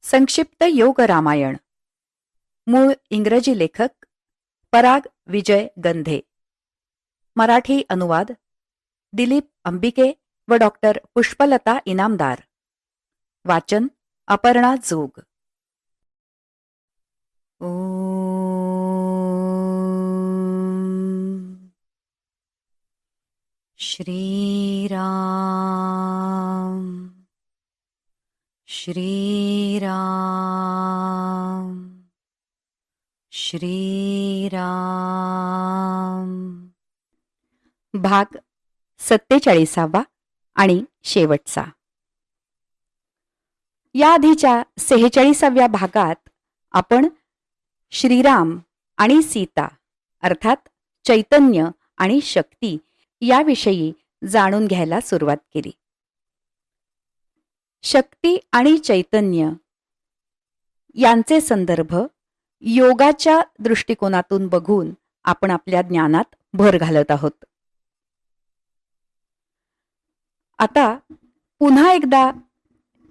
संक्षिप्त योग रामायण. मूळ इंग्रजी लेखक पराग विजय गंधे. मराठी अनुवाद दिलीप अंबिके व डॉक्टर पुष्पलता इनामदार. वाचन अपर्णा जोग. श्रीराम श्रीराम श्रीराम. भाग 47 आणि शेवटचा. या आधीच्या 46व्या भागात आपण श्रीराम आणि सीता अर्थात चैतन्य आणि शक्ती याविषयी जाणून घ्यायला सुरुवात केली. शक्ती आणि चैतन्य यांचे संदर्भ योगाच्या दृष्टिकोनातून बघून आपण आपल्या ज्ञानात भर घालत आहोत. आता पुन्हा एकदा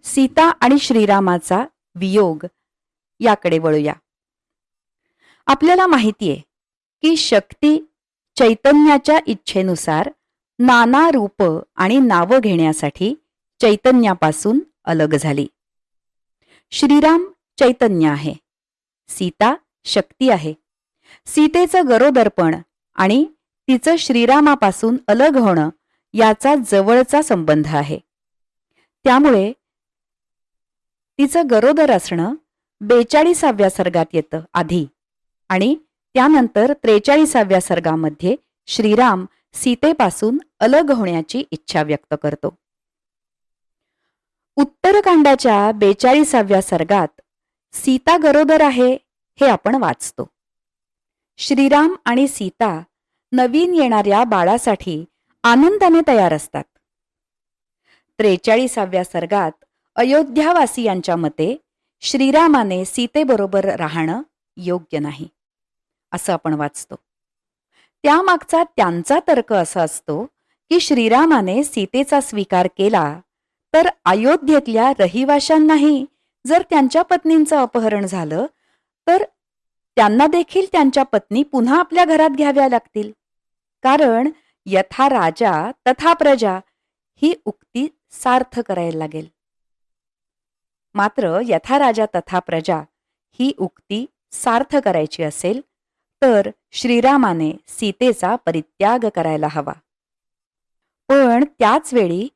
सीता आणि श्रीरामाचा वियोग याकडे वळूया. आपल्याला माहिती आहे की शक्ती चैतन्याच्या इच्छेनुसार नाना रूप आणि नावं घेण्यासाठी चैतन्यापासून अलग झाली. श्रीराम चैतन्य आहे, सीता शक्ती आहे. सीतेचं गरोदरपण आणि तिचं श्रीरामापासून अलग होणं याचा जवळचा संबंध आहे. त्यामुळे तिचं गरोदर असणं 42व्या सर्गात येतं आधी आणि त्यानंतर 43व्या सर्गामध्ये श्रीराम सीतेपासून अलग होण्याची इच्छा व्यक्त करतो. उत्तरकांडाच्या 42व्या सर्गात सीता गरोदर आहे हे आपण वाचतो. श्रीराम आणि सीता नवीन येणाऱ्या बाळासाठी आनंदाने तयार असतात. 43व्या सर्गात अयोध्यावासियांच्या मते श्रीरामाने सीतेबरोबर राहणं योग्य नाही असं आपण वाचतो. त्यामागचा त्यांचा तर्क असा असतो की श्रीरामाने सीतेचा स्वीकार केला तर अयोध्येतल्या रहिवाशांनाही जर त्यांच्या पत्नींचं अपहरण झालं तर त्यांना देखील त्यांच्या पत्नी पुन्हा आपल्या घरात घ्याव्या लागतील. कारण यथा राजा तथा प्रजा ही उक्ती सार्थ करायला लागेल. मात्र यथा राजा तथा प्रजा ही उक्ती सार्थ करायची असेल तर श्रीरामाने सीतेचा परित्याग करायला हवा. पण त्याच वेळी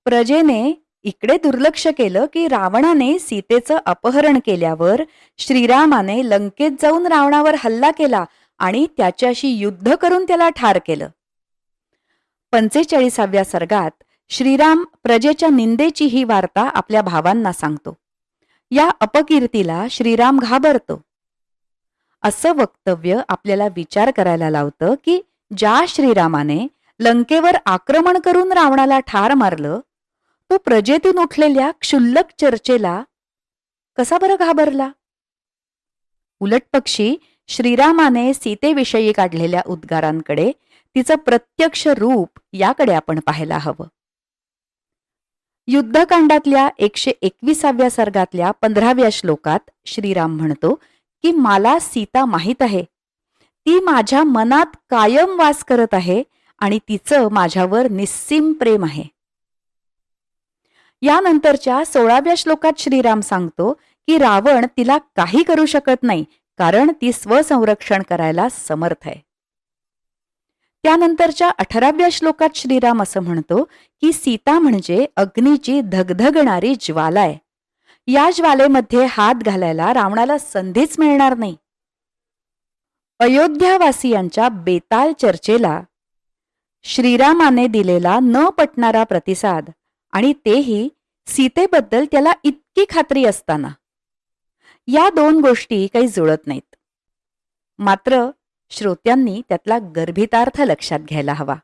प्रजेने इकडे दुर्लक्ष केलं की रावणाने सीतेचं अपहरण केल्यावर श्रीरामाने लंकेत जाऊन रावणावर हल्ला केला आणि त्याच्याशी युद्ध करून त्याला ठार केलं. 45व्या सर्गात श्रीराम प्रजेच्या निंदेची ही वार्ता आपल्या भावांना सांगतो. या अपकीर्तीला श्रीराम घाबरतो. असं वक्तव्य आपल्याला विचार करायला लावतं की ज्या श्रीरामाने लंकेवर आक्रमण करून रावणाला ठार मारलं तो प्रजेतून उठलेल्या क्षुल्लक चर्चेला कसा बरं घाबरला. उलटपक्षी श्रीरामाने सीतेविषयी काढलेल्या उद्गारांकडे तिचं प्रत्यक्ष रूप याकडे आपण पाहायला हवं. युद्धकांडातल्या 121व्या सर्गातल्या 15व्या श्लोकात श्रीराम म्हणतो की मला सीता माहीत आहे, ती माझ्या मनात कायम वास करत आहे आणि तिचं माझ्यावर निस्सीम प्रेम आहे. यानंतरच्या 16व्या श्लोकात श्रीराम सांगतो की रावण तिला काही करू शकत नाही कारण ती स्वसंरक्षण करायला समर्थ आहे. त्यानंतरच्या 18व्या श्लोकात श्रीराम असं म्हणतो की सीता म्हणजे अग्नीची धगधगणारी ज्वाला आहे. या ज्वालेमध्ये हात घालायला रावणाला संधीच मिळणार नाही. अयोध्यावासियांच्या बेताल चर्चेला श्रीरामाने दिलेला न पटणारा प्रतिसाद आणि तेही सीतेबद्दल त्याला इतकी खात्री असताना या दोन गोष्टी काही जुळत नाहीत. मात्र श्रोत्यांनी त्यातला गर्भितार्थ लक्षात घ्यायला हवा.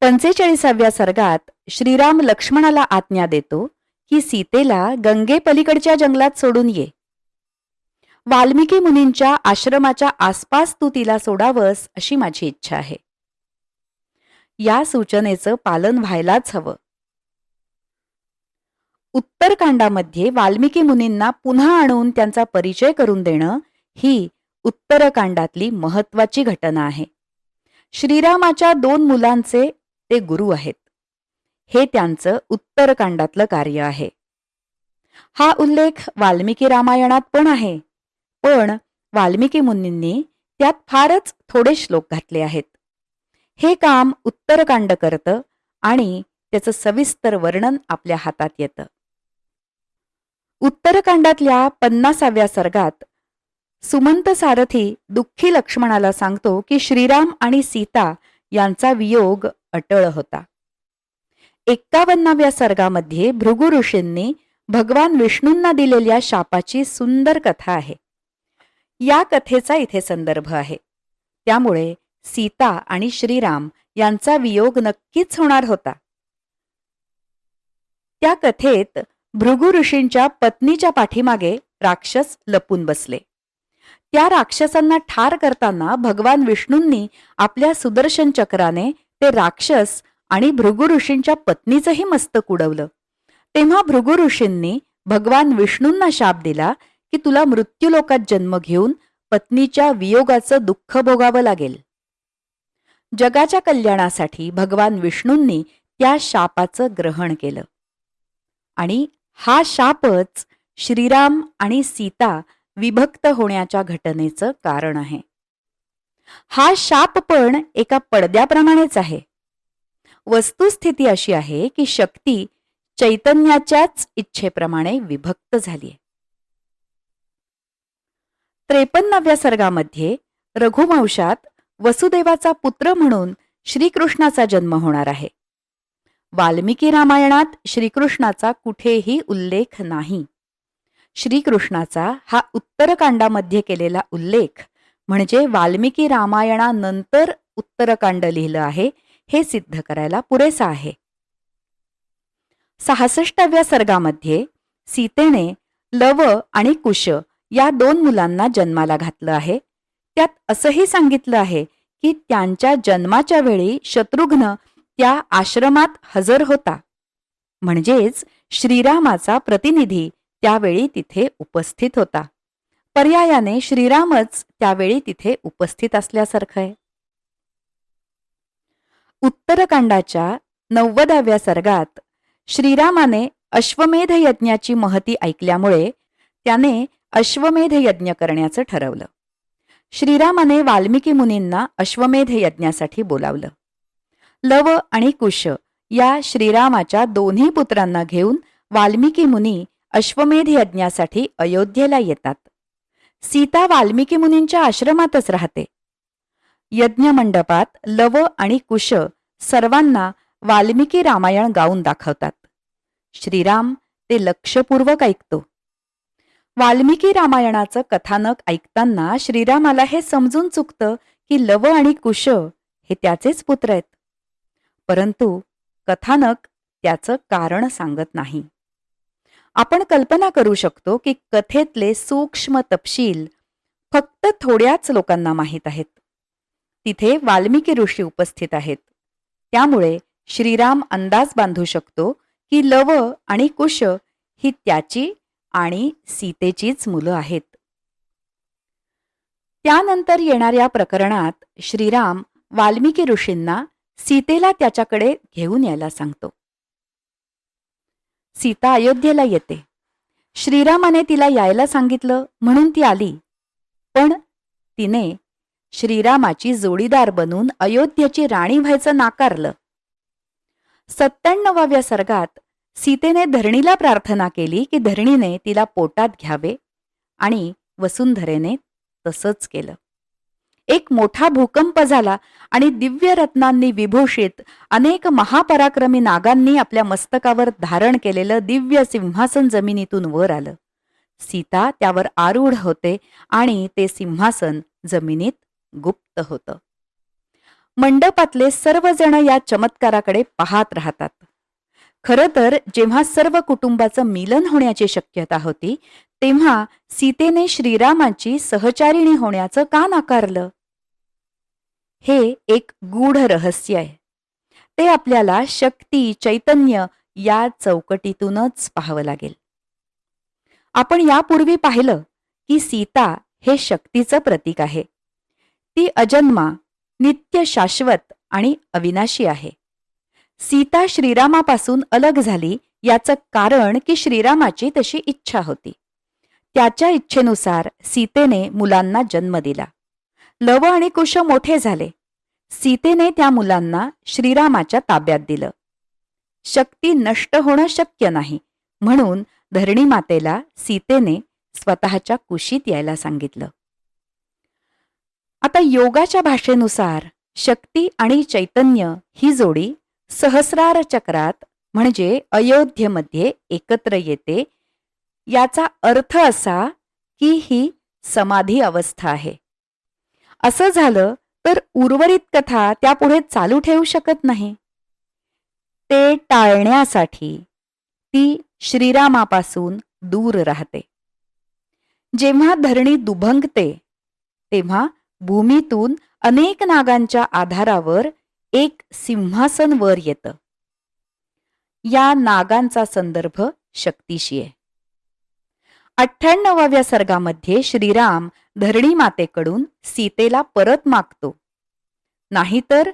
45व्या सर्गात श्रीराम लक्ष्मणाला आज्ञा देतो की सीतेला गंगेपलीकडच्या जंगलात सोडून ये. वाल्मिकी मुनींच्या आश्रमाच्या आसपास तू तिला सोडावंस अशी माझी इच्छा आहे. या सूचनेचं पालन व्हायलाच हवं. उत्तरकांडामध्ये वाल्मिकी मुनींना पुन्हा आणून त्यांचा परिचय करून देणं ही उत्तरकांडातली महत्वाची घटना आहे. श्रीरामाच्या 2 मुलांचे ते गुरु आहेत. हे त्यांचं उत्तरकांडातलं कार्य आहे. हा उल्लेख वाल्मिकी रामायणात पण आहे, पण वाल्मिकी मुनींनी त्यात फारच थोडे श्लोक घातले आहेत. हे काम उत्तरकांड करतं आणि त्याचं सविस्तर वर्णन आपल्या हातात येतं. उत्तरकांडातल्या 50व्या सर्गात सुमंत सारथी दुःखी लक्ष्मणाला सांगतो की श्रीराम आणि सीता यांचा वियोग अटळ होता. 51व्या सर्गामध्ये भृगु ऋषींनी भगवान विष्णूंना दिलेल्या शापाची सुंदर कथा आहे. या कथेचा इथे संदर्भ आहे. त्यामुळे सीता आणि श्रीराम यांचा वियोग नक्कीच होणार होता. त्या कथेत भृगु ऋषींच्या पत्नीच्या पाठीमागे राक्षस लपून बसले. त्या राक्षसांना ठार करताना भगवान विष्णूंनी आपल्या सुदर्शन चक्राने ते राक्षस आणि भृगु ऋषींच्या पत्नीचंही मस्तक उडवलं. तेव्हा भृगु ऋषींनी भगवान विष्णूंना शाप दिला की तुला मृत्यूलोकात जन्म घेऊन पत्नीच्या वियोगाचं दुःख भोगावं लागेल. जगाच्या कल्याणासाठी भगवान विष्णूंनी त्या शापाचं ग्रहण केलं आणि हा शापच श्रीराम आणि सीता विभक्त होण्याच्या घटनेचं कारण आहे. हा शाप पण एका पडद्याप्रमाणेच आहे. वस्तुस्थिती अशी आहे की शक्ती चैतन्याच्याच इच्छेप्रमाणे विभक्त झालीय. 53व्या सर्गामध्ये रघुवंशात वसुदेवाचा पुत्र म्हणून श्रीकृष्णाचा जन्म होणार आहे. वाल्मिकी रामायणात श्रीकृष्णाचा कुठेही उल्लेख नाही. श्रीकृष्णाचा हा उत्तरकांडामध्ये केलेला उल्लेख म्हणजे वाल्मिकी रामायणानंतर उत्तरकांड लिहिलं आहे हे सिद्ध करायला पुरेसा आहे. 66व्या सर्गामध्ये सीतेने लव आणि कुश या 2 मुलांना जन्माला घातलं आहे. त्यात असंही सांगितलं आहे की त्यांच्या जन्माच्या वेळी शत्रुघ्न त्या आश्रमात हजर होता, म्हणजेच श्रीरामाचा प्रतिनिधी त्यावेळी तिथे उपस्थित होता. पर्यायाने श्रीरामच त्यावेळी तिथे उपस्थित असल्यासारखं आहे. उत्तरकांडाच्या 90व्या सर्गात श्रीरामाने अश्वमेध यज्ञाची महती ऐकल्यामुळे त्याने अश्वमेध यज्ञ करण्याचं ठरवलं. श्रीरामाने वाल्मिकी मुनींना अश्वमेध यज्ञासाठी बोलावलं. लव आणि कुश या श्रीरामाच्या 2 पुत्रांना घेऊन वाल्मिकी मुनी अश्वमेध यज्ञासाठी अयोध्येला येतात. सीता वाल्मिकी मुनींच्या आश्रमातच राहते. यज्ञ मंडपात लव आणि कुश सर्वांना वाल्मिकी रामायण गाऊन दाखवतात. श्रीराम ते लक्षपूर्वक ऐकतो. वाल्मिकी रामायणाचं कथानक ऐकताना श्रीरामाला हे समजून चुकतं की लव आणि कुश हे त्याचेच पुत्र आहेत. परंतु कथानक त्याचं कारण सांगत नाही. आपण कल्पना करू शकतो की कथेतले सूक्ष्म तपशील फक्त थोड्याच लोकांना माहीत आहेत. तिथे वाल्मिकी ऋषी उपस्थित आहेत. त्यामुळे श्रीराम अंदाज बांधू शकतो की लव आणि कुश ही त्याची आणि सीतेचीच मुलं आहेत. त्यानंतर येणाऱ्या प्रकरणात श्रीराम वाल्मिकी ऋषींना सीतेला त्याच्याकडे घेऊन यायला सांगतो. सीता अयोध्येला येते. श्रीरामाने तिला यायला सांगितलं म्हणून ती आली, पण तिने श्रीरामाची जोडीदार बनून अयोध्येची राणी व्हायचं नाकारलं. 97व्या सर्गात सीतेने धरणीला प्रार्थना केली की धरणीने तिला पोटात घ्यावे आणि वसुंधरेने तसंच केलं. एक मोठा भूकंप झाला आणि दिव्य रत्नांनी विभूषित अनेक महापराक्रमी नागांनी आपल्या मस्तकावर धारण केलेलं दिव्य सिंहासन जमिनीतून वर आलं. सीता त्यावर आरूढ होते आणि ते सिंहासन जमिनीत गुप्त होतं. मंडपातले सर्वजण या चमत्काराकडे पाहत राहतात. खरं तर जेव्हा सर्व कुटुंबाचं मिलन होण्याची शक्यता होती तेव्हा सीतेने श्रीरामाची सहचारिणी होण्याचं का नाकारलं? हे एक गूढ रहस्य आहे. ते आपल्याला शक्ती, चैतन्य या चौकटीतूनच पाहावं लागेल. आपण यापूर्वी पाहिलं की सीता हे शक्तीचं प्रतीक आहे. ती अजन्मा, नित्य, शाश्वत आणि अविनाशी आहे. सीता श्रीरामापासून अलग झाली याचं कारण की श्रीरामाची तशी इच्छा होती. त्याच्या इच्छेनुसार सीतेने मुलांना जन्म दिला. लव आणि कुश मोठे झाले. सीतेने त्या मुलांना श्रीरामाच्या ताब्यात दिलं. शक्ती नष्ट होणं शक्य नाही म्हणून धरणी मातेला सीतेने स्वतःच्या कुशीत यायला सांगितलं. आता योगाच्या भाषेनुसार शक्ती आणि चैतन्य ही जोडी सहस्रार चक्रात म्हणजे अयोध्येमध्ये एकत्र येते. याचा अर्थ असा की ही समाधी अवस्था आहे. असं झालं तर उर्वरित कथा त्यापुढे चालू ठेवू शकत नाही. ते टाळण्यासाठी ती श्रीरामापासून दूर राहते. जेव्हा धरणी दुभंगते तेव्हा भूमीतून अनेक नागांच्या आधारावर एक सिंहासन वर येतं. या नागांचा संदर्भ शक्तीशी आहे. 98व्या सर्गामध्ये श्रीराम धरणी मातेकडून सीतेला परत मागतो, नाहीतर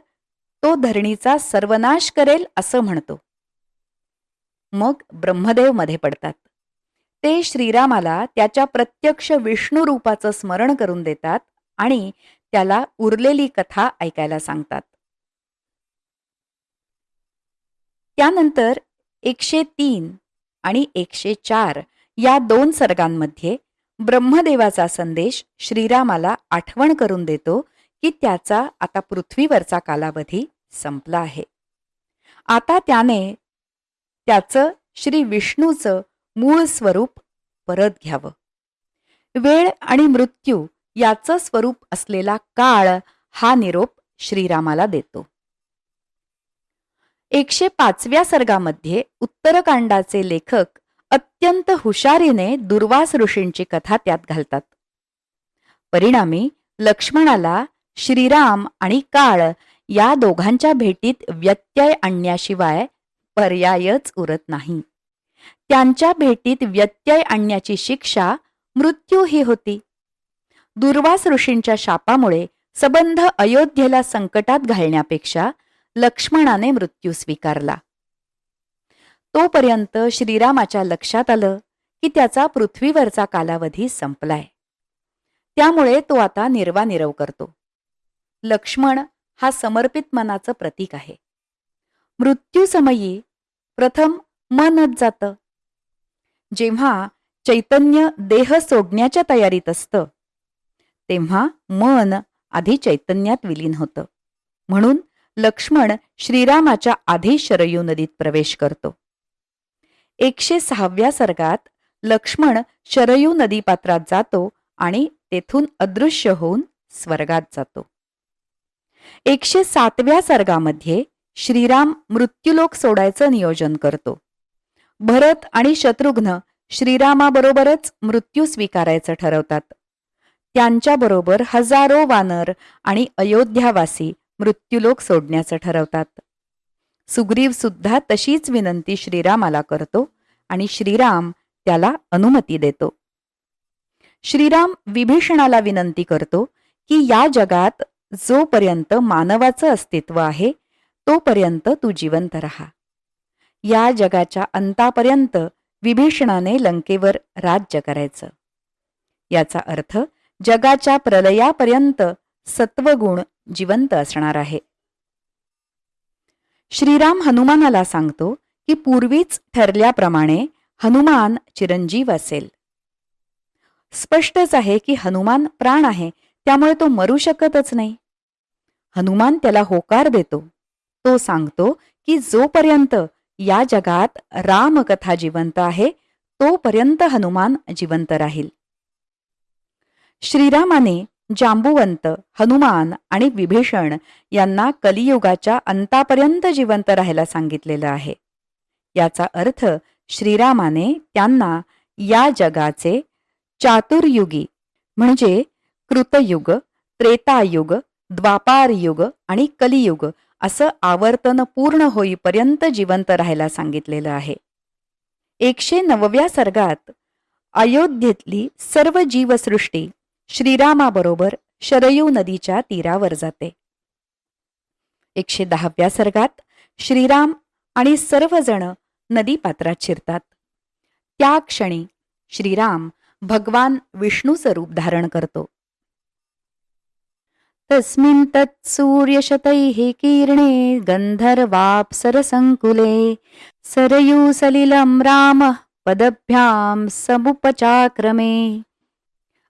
तो धरणीचा सर्वनाश करेल असं म्हणतो. मग ब्रह्मदेव मध्ये पडतात. ते श्रीरामाला त्याच्या प्रत्यक्ष विष्णू रूपाचं स्मरण करून देतात आणि त्याला उरलेली कथा ऐकायला सांगतात. त्यानंतर 103 आणि 104 या 2 सर्गांमध्ये ब्रह्मदेवाचा संदेश श्रीरामाला आठवण करून देतो की त्याचा आता पृथ्वीवरचा कालावधी संपला आहे. आता त्याने त्याचं श्री विष्णूचं मूळ स्वरूप परत घ्यावं. वेळ आणि मृत्यू याचं स्वरूप असलेला काळ हा निरोप श्रीरामाला देतो. 105व्या सर्गामध्ये उत्तरकांडाचे लेखक अत्यंत हुशारीने दुर्वास ऋषींची कथा त्यात घालतात. परिणामी लक्ष्मणाला श्रीराम आणि काळ या दोघांच्या भेटीत व्यत्यय आणण्याशिवाय पर्यायच उरत नाही. त्यांच्या भेटीत व्यत्यय आणण्याची शिक्षा मृत्यू ही होती. दुर्वास ऋषींच्या शापामुळे सबंध अयोध्येला संकटात घालण्यापेक्षा लक्ष्मणाने मृत्यू स्वीकारला. तोपर्यंत श्रीरामाच्या लक्षात आलं की त्याचा पृथ्वीवरचा कालावधी संपलाय. त्यामुळे तो आता निर्वानिरव करतो. लक्ष्मण हा समर्पित मनाचं प्रतीक आहे. मृत्यूसमयी प्रथम मनच जातं. जेव्हा चैतन्य देह सोडण्याच्या तयारीत असतं तेव्हा मन आधी चैतन्यात विलीन होतं. म्हणून लक्ष्मण श्रीरामाच्या आधी शरयू नदीत प्रवेश करतो. 106व्या सर्गात लक्ष्मण शरयू नदीपात्रात जातो आणि तेथून अदृश्य होऊन स्वर्गात जातो. 107व्या सर्गामध्ये श्रीराम मृत्यूलोक सोडायचं नियोजन करतो. भरत आणि शत्रुघ्न श्रीरामाबरोबरच मृत्यू स्वीकारायचं ठरवतात. त्यांच्याबरोबर हजारो वानर आणि अयोध्यावासी मृत्यूलोक सोडण्याचं ठरवतात. सुग्रीव सुद्धा तशीच विनंती श्रीरामाला करतो आणि श्रीराम त्याला अनुमती देतो. श्रीराम विभीषणाला विनंती करतो की या जगात जोपर्यंत मानवाचं अस्तित्व आहे तोपर्यंत तू जिवंत राहा. या जगाच्या अंतापर्यंत विभीषणाने लंकेवर राज्य करायचं. याचा अर्थ जगाच्या प्रलयापर्यंत सत्वगुण जिवंत असणार आहे. श्रीराम हनुमानाला सांगतो की पूर्वीच ठरल्याप्रमाणे हनुमान चिरंजीव असेल. स्पष्टच आहे की हनुमान प्राण आहे, त्यामुळे तो मरू शकतच नाही. हनुमान त्याला होकार देतो. तो सांगतो की जोपर्यंत या जगात रामकथा जिवंत आहे तोपर्यंत हनुमान जिवंत राहील. श्रीरामाने जांबुवंत, हनुमान आणि विभीषण यांना कलियुगाच्या अंतापर्यंत जिवंत राहायला सांगितलेलं आहे. याचा अर्थ श्रीरामाने त्यांना या जगाचे चातुर्युगी म्हणजे कृतयुग, त्रेतायुग, द्वापारयुग आणि कलियुग असं आवर्तन पूर्ण होईपर्यंत जिवंत राहायला सांगितलेलं आहे. 109व्या सर्गात अयोध्येतली सर्व जीवसृष्टी श्रीरामाबरोबर शरयू नदीच्या तीरावर जाते. 110व्या सर्गात श्रीराम आणि सर्वजण नदीपात्रात शिरतात. त्या क्षणी श्रीराम भगवान विष्णूचं रूप धारण करतो. तस्मिन् तत्सूर्यशतैः कीर्णे गन्धर्वाप्सरसङ्कुले सरयूसलिलं रामः पदभ्याम समुपचाक्रमे.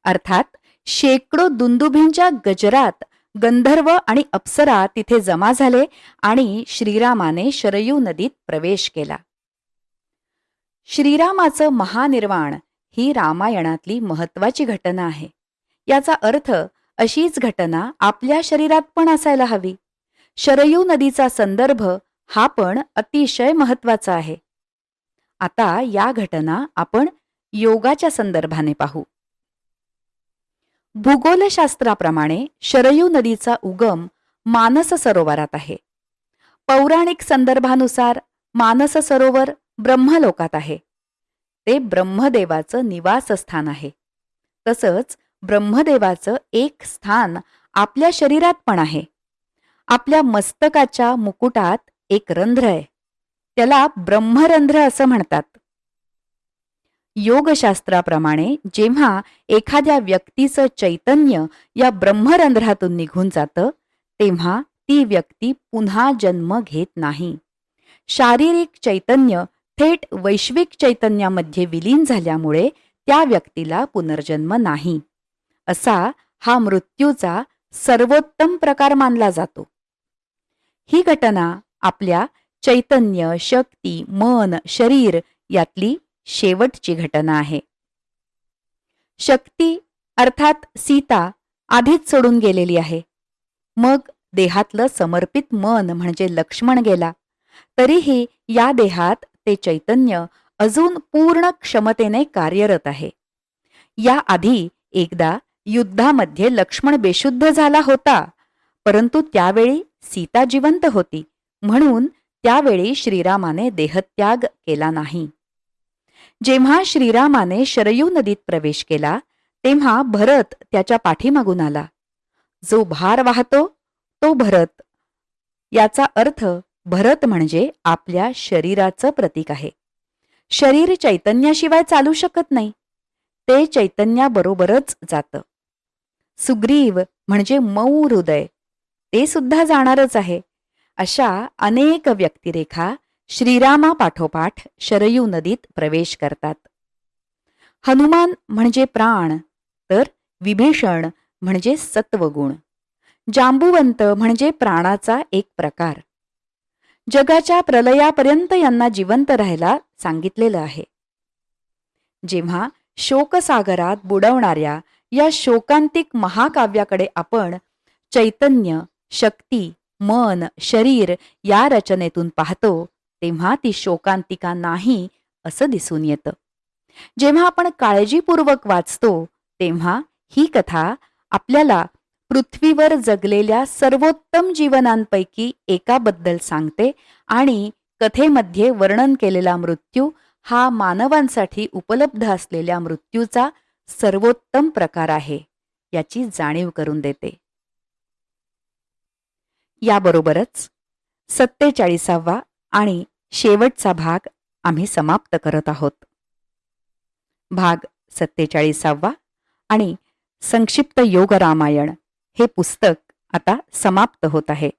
अर्थात शेकडो दुंदुभींच्या गजरात गंधर्व आणि अप्सरा तिथे जमा झाले आणि श्रीरामाने शरयू नदीत प्रवेश केला. श्रीरामाचं महानिर्वाण ही रामायणातली महत्वाची घटना आहे. याचा अर्थ अशीच घटना आपल्या शरीरात पण असायला हवी. शरयू नदीचा संदर्भ हा पण अतिशय महत्वाचा आहे. आता या घटना आपण योगाच्या संदर्भाने पाहू. भूगोलशास्त्राप्रमाणे शरयू नदीचा उगम मानस सरोवरात आहे. पौराणिक संदर्भानुसार मानस सरोवर ब्रह्मलोकात आहे. ते ब्रह्मदेवाचं निवासस्थान आहे. तसंच ब्रह्मदेवाचं एक स्थान आपल्या शरीरात पण आहे. आपल्या मस्तकाच्या मुकुटात एक रंध्र आहे. त्याला ब्रह्मरंध्र असं म्हणतात. योगशास्त्राप्रमाणे जेव्हा एखाद्या व्यक्तीचं चैतन्य या ब्रह्मरंध्रातून निघून जातं तेव्हा ती व्यक्ती पुन्हा जन्म घेत नाही. शारीरिक चैतन्य थेट वैश्विक चैतन्यामध्ये विलीन झाल्यामुळे त्या व्यक्तीला पुनर्जन्म नाही. असा हा मृत्यूचा सर्वोत्तम प्रकार मानला जातो. ही घटना आपल्या चैतन्य, शक्ती, मन, शरीर यातली शेवटची घटना आहे. शक्ती अर्थात सीता आधीच सोडून गेलेली आहे. मग देहातलं समर्पित मन म्हणजे लक्ष्मण गेला. तरीही या देहात ते चैतन्य अजून पूर्ण क्षमतेने कार्यरत आहे. याआधी एकदा युद्धामध्ये लक्ष्मण बेशुद्ध झाला होता, परंतु त्यावेळी सीता जिवंत होती, म्हणून त्यावेळी श्रीरामाने देहत्याग केला नाही. जेव्हा श्रीरामाने शरयू नदीत प्रवेश केला तेव्हा भरत त्याच्या पाठीमागून आला. जो भार वाहतो तो भरत. याचा अर्थ भरत म्हणजे आपल्या शरीराचं प्रतीक आहे. शरीर चैतन्याशिवाय चालू शकत नाही. ते चैतन्याबरोबरच जातं. सुग्रीव म्हणजे मऊ हृदय, ते सुद्धा जाणारच आहे. अशा अनेक व्यक्तिरेखा श्रीरामापाठोपाठ शरयू नदीत प्रवेश करतात. हनुमान म्हणजे प्राण, तर विभीषण म्हणजे सत्वगुण. जांबुवंत म्हणजे प्राणाचा एक प्रकार. जगाच्या प्रलयापर्यंत यांना जिवंत राहायला सांगितलेलं आहे. जेव्हा शोकसागरात बुडवणाऱ्या या शोकांतिक महाकाव्याकडे आपण चैतन्य, शक्ती, मन, शरीर या रचनेतून पाहतो तेव्हा ती शोकांतिका नाही असं दिसून येतं. जेव्हा आपण काळजीपूर्वक वाचतो तेव्हा ही कथा आपल्याला पृथ्वीवर जगलेल्या सर्वोत्तम जीवनांपैकी एकाबद्दल सांगते आणि कथेमध्ये वर्णन केलेला मृत्यू हा मानवांसाठी उपलब्ध असलेल्या मृत्यूचा सर्वोत्तम प्रकार आहे याची जाणीव करून देते. याबरोबरच 47वा आणि शेवटचा भाग आम्ही समाप्त करत आहोत. भाग 47वा आणि संक्षिप्त योग रामायण हे पुस्तक आता समाप्त होत आहे.